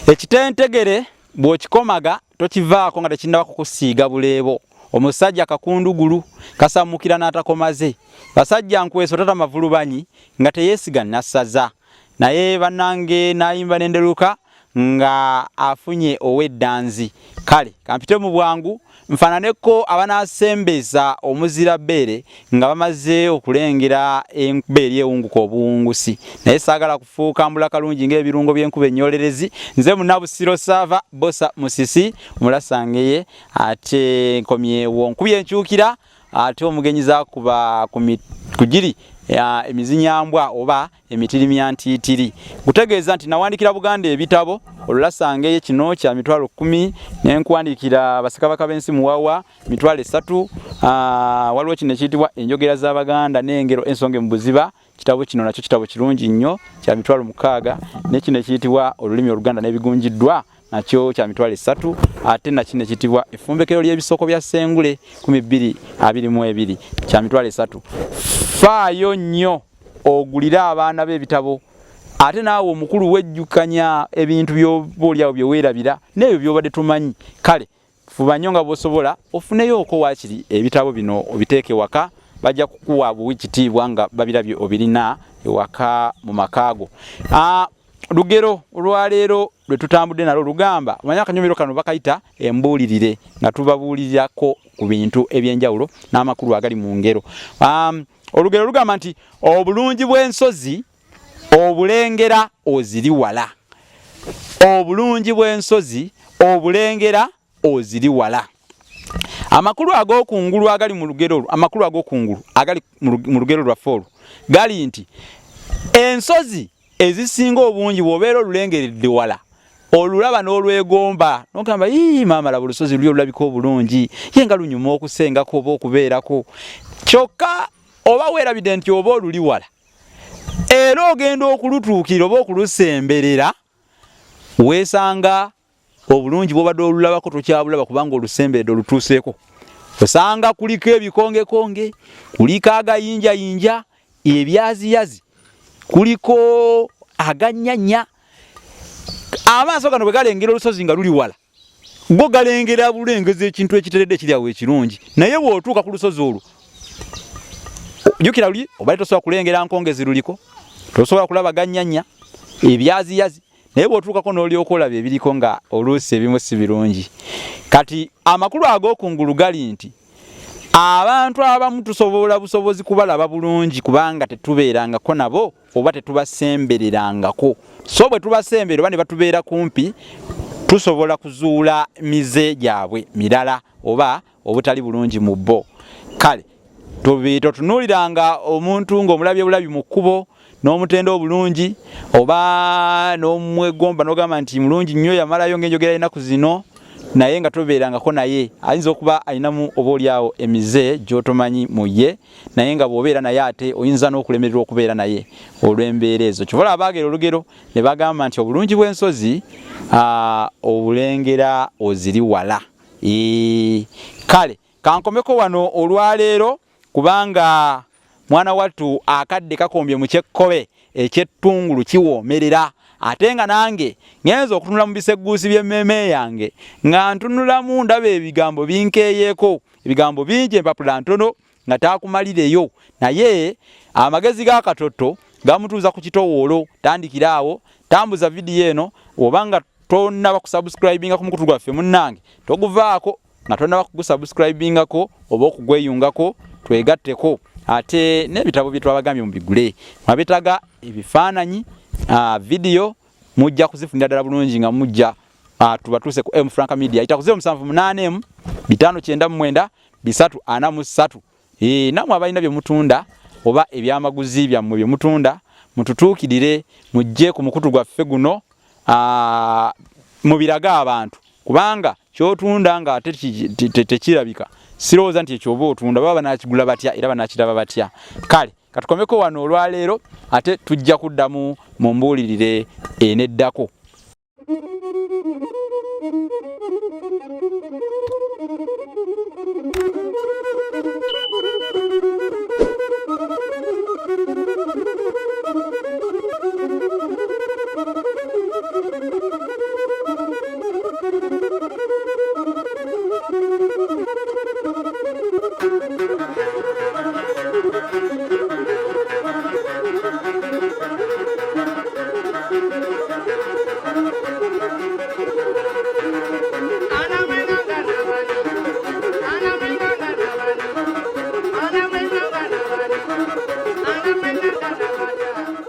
Ekitentegere bw'okikomaga tokivaako nga tekinnaba kukusiiga buleebo. Omusajja kakundugulu kasamukira n'atakomaze. Basajja nkweso tata mavulubanyi nga teyeesiga nassaza. Naye bannange n'ayimba n'enderuka nga afunye ow'eddanzi. Kale kampite mu bwangu nfananeko abanasembeza omuzira bbeere nga bamaze okulengera embeeri ewunguka obuwungusi. Naye saagala kufuuka mbula kalungi ng'ebirungo by'enkuba ennyolerezi. Nze Munabusiro Saava Bosa Musisi Mulasangeye ate nkomyewo nkubye enkyukira ate omugenyi zaakuba kugiri emizinyambwa oba emitirimi ntiitiri. Kutegeeza nti nawandikira Buganda ebitabo Olulasangeye kino kya mitwalo 10 n'enkuwandikira Bassekabaka b'ensi muwawa mitwalo 3. Waliwo kino ekiyitibwa enjogera z'Abaganda n'engero ensonge mu buziba. Kitabo kino nakyo kitabo kirungi nnyo kya mitwalo 6 ne kino ekiyitibwa olulimi Oluganda n'ebigunjiddwa nakyo kya mitwalo 3 ate na kino ekiyitibwa effumbekero ly'ebisoko bya Ssengule 1222 kya mitwalo 3. Faayo nnyo ogulira abaana b'ebitabo ate naawe omukulu wejjukanya ebintu by'oboolyawo bye weerabira n'ebyo by'obadde tumanyi. Kale fuba nnyo nga bw'osobola ofuneyooko waakiri ebitabo bino obiteeke waka. Bajja kukuwa buwikitiibwa nga babirabye obirina ewaka mu makaago. Lugero olwaleero lwe tutambudde nalo lugamba omanya akanyomero kano bakayita embuulirire nga tubabuulirirako ku bintu eby'enjawulo n'amakulu agali mu ngero. Olugero lugamba nti obulungi bw'ensozi obulengera oziri wala. Obulungi bw'ensozi obulengera oziri wala. Amakulu ag'okungulu agali mu lugero amakulu ag'okungulu agali mu lugero lwaffe olwo gali nti ensozi ezisinga obungi bw'obeera olulengeredde wala olulaba n'olwegomba n'ogamba maama laba olusozi luli olulabika obulungi ye nga lunyuma okusengako oba okubeerako. Kyokka oba weerabidde nti oba oluli wala era ogenda okulutuukira oba okulusemberera weesanga obulungi bw'obadde olulabako tokyabulaba kubanga olusemberedde olutuuseeko. Osanga kuliko ebikongekonge, kuliko agayinjayinja, ebyaziyazi, kuliko aganyanya. Amaaso gano bwe galengera olusozi nga luli wala go galengera bulengeza ekintu ekiteredde ekiri awo ekirungi. Naye bw'otuuka ku lusozi olwo jjukira luli obadde tosobola kulengera nkongezi luliko, tosobola kulaba ganyanya, ebyaziyazi. Naye bw'otuukako n'olyoka olaba ebiriko nga oluusi ebimu si birungi. Kati amakulu ag'okungulu gali nti abantu abamu tusobola busobozi kubalaba bulungi kubanga tetubeerangako nabo oba tetubasembererangako. So bwe tubasembera oba ne batubeera kumpi tusobola kuzuula mize gyabwe mirala oba obutali bulungi mu bo. Kale totunuuliranga omuntu ng'omulabye bulabi mu kkubo n'omutenda obulungi oba n'omwegomba n'ogamba nti mulungi nnyo yamalayo ng'enjogera ennaku zino naye nga tobeerangako naye ayinza okuba alinamu obaolyawo emize gy'otomanyi mu ye naye nga bw'obeera naye ate oyinza n'okulemererwa okubeera naye olw'embeera ezo. Kyova abaagera olugero ne bagamba nti obulungi bw'ensozi obulengera oziri wala. Kale kankomeko wano olwaleero kubanga mwana wattu akadde kakombye mu kyekkobe eky'ettungulu kiwoomerera. Ate nga nange ngenza okutunula mu bisegguusi by'emmeeme yange nga ntunulamu ndaba ebigambo binkeeyeeko, ebigambo bingi empapula ntono nga taakumalireyo. Naye amagezi g'akatotto gamutuuza ku kitowoolo. Tandikira awo, tambuza vidiyo eno oba nga tonnaba kusubscribinga ku mukutu gwaffe munnange toguvaako nga tonnaba kugusubscribingako oba okugweyungako twegatteko. Ate n'ebitabo bye twabagambye mubigule mwabetaga ebifaananyi vidiyo mujja kuzifunira ddala bulungi nga mujja tubatuuse ku M Franka Media ita ku 078 599 343. Namwe abalina bye mutunda oba ebyamaguzi byammwe bye mutunda mututuukirire mujje ku mukutu gwaffe guno mubiraga abantu kubanga kyotunda nga tekirabika sirowooza nti ekyoba otunda baba banakigula batya era banakiraba batya. Kale katukomeko wano olwaleero ate tujja kuddamu mu mbuulirire eneddako.